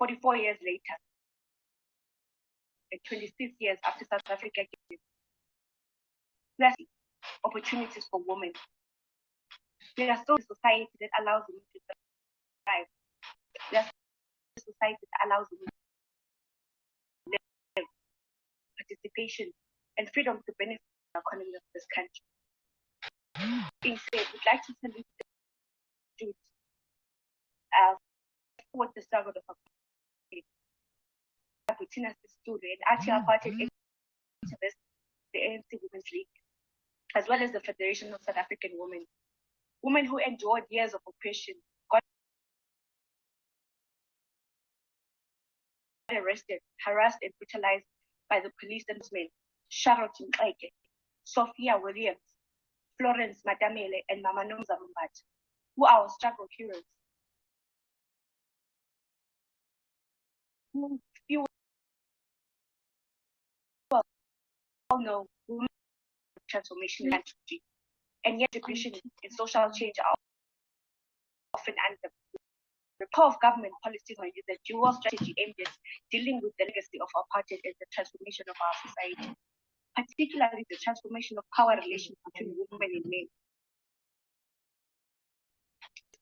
44 years later, and 26 years after South Africa gave opportunities for women, there are still a society that allows women to thrive. There's a society that allows women to live, participation, and freedom to benefit the economy of this country. Being said, we'd like to salute the youth for the struggle of Bettina Studio and Ancwl parted activists, the ANC Women's League, as well as the Federation of South African Women. Women who endured years of oppression, got arrested, harassed, and brutalized by the police and men. Charlotte Mxeke, Sophia Williams, Florence Matamele, and Mama Nomza Mumbat, who are our struggle heroes. Who few all know women transformation strategy, and yet depression and social change are often under the core of government policies is a dual strategy aimed at dealing with the legacy of apartheid and the transformation of our society, particularly the transformation of power relations between women and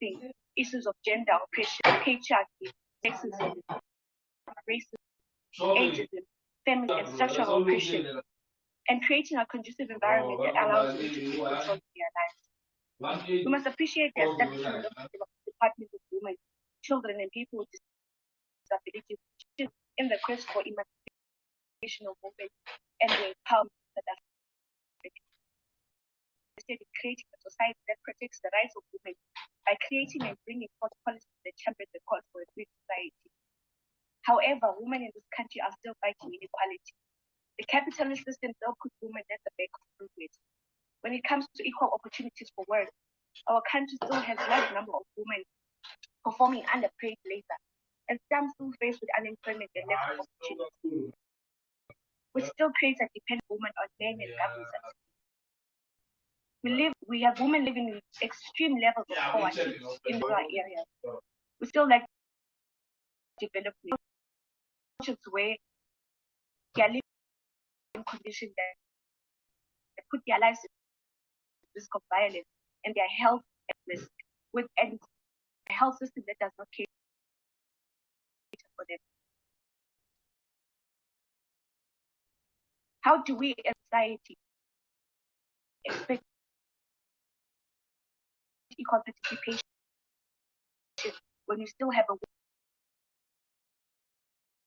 men. Issues of gender oppression, patriarchy, sexism, racism, ageism, feminist and structural oppression, and creating a conducive environment that allows women to take control of their lives. We must appreciate the establishment of the Department of Women, Children, and People with Disabilities in the quest for emancipation of women and the empowerment of South Africa. Creating a society that protects the rights of women by creating and bringing forth policies that champion the cause for a free society. However, women in this country are still fighting inequality. The capitalist system still puts women at the back of progress. When it comes to equal opportunities for work, our country still has a large number of women performing underpaid labor, and some still faced with unemployment and lack of opportunities, which still creates a dependent woman on men and government subsidies. We have women living in extreme levels of poverty in rural areas. We still like development where they are living in conditions that put their lives at risk of violence and their health at risk, with a health system that does not care for them. How do we as society expect equal participation when you still have a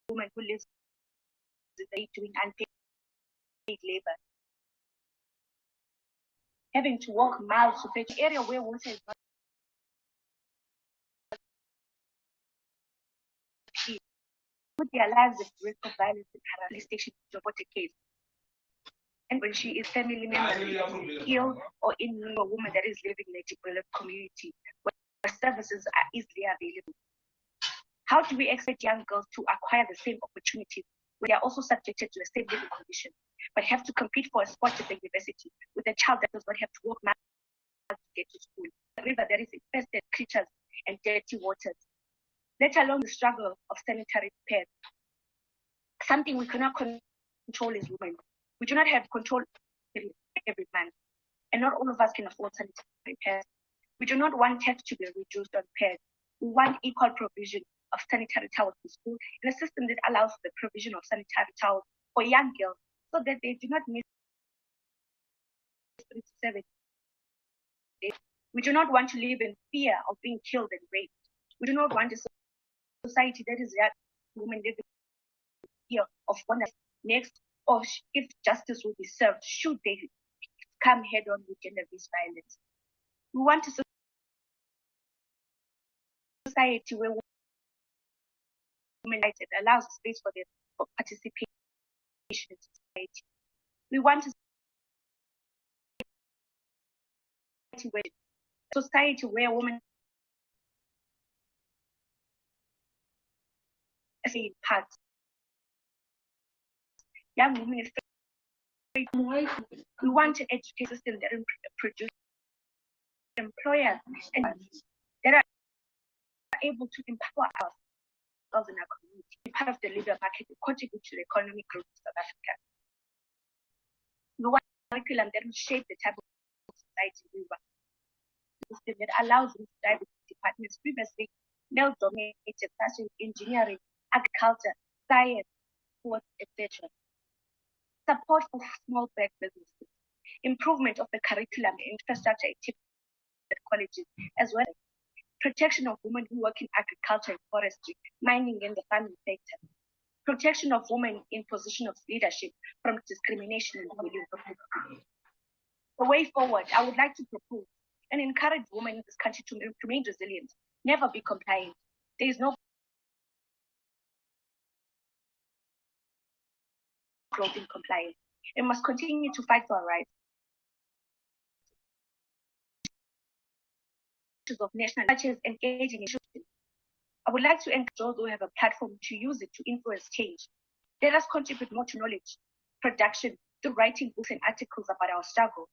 woman who lives doing unpaid labor, having to walk miles to fetch area where water is not cheap, put their lives at risk of violence in her police station to report a case. And when she is family member ill or in a woman that is living in a developed community where services are easily available. How do we expect young girls to acquire the same opportunities when they are also subjected to the same living conditions, but have to compete for a spot at the university with a child that does not have to walk miles to get to school, a river that is infested with creatures and dirty waters, let alone the struggle of sanitary pads? Something we cannot control as women. We do not have control every month, and not all of us can afford sanitary pads. We do not want tax to be reduced on pads. We want equal provision of sanitary towels in school and a system that allows the provision of sanitary towels for young girls so that they do not miss 3 to 7 days. We do not want to live in fear of being killed and raped. We do not want a society that is young women living in fear of one next, or if justice will be served should they come head on with gender-based violence. We want a society where women rights allows space for them for participation in society. We want a society where women in parts. Young women is we want an education system that produces employers and that are able to empower us in our community, be part of the labor market, and contribute to the economic growth of South Africa. The one curriculum that will shape the type of society we want, system that allows them to dive into departments previously male-dominated, such as engineering, agriculture, science, sports, etc. Support for small black businesses, improvement of the curriculum and infrastructure activities at colleges, as well as protection of women who work in agriculture and forestry, mining, and the farming sector, protection of women in position of leadership from discrimination and bullying. The way forward, I would like to propose and encourage women in this country to remain resilient, never be compliant. There is no growth in compliance. We must continue to fight for our rights. Of national, such as engaging in issues. I would like to encourage those who have a platform to use it to influence change. Let us contribute more to knowledge production through writing books and articles about our struggle,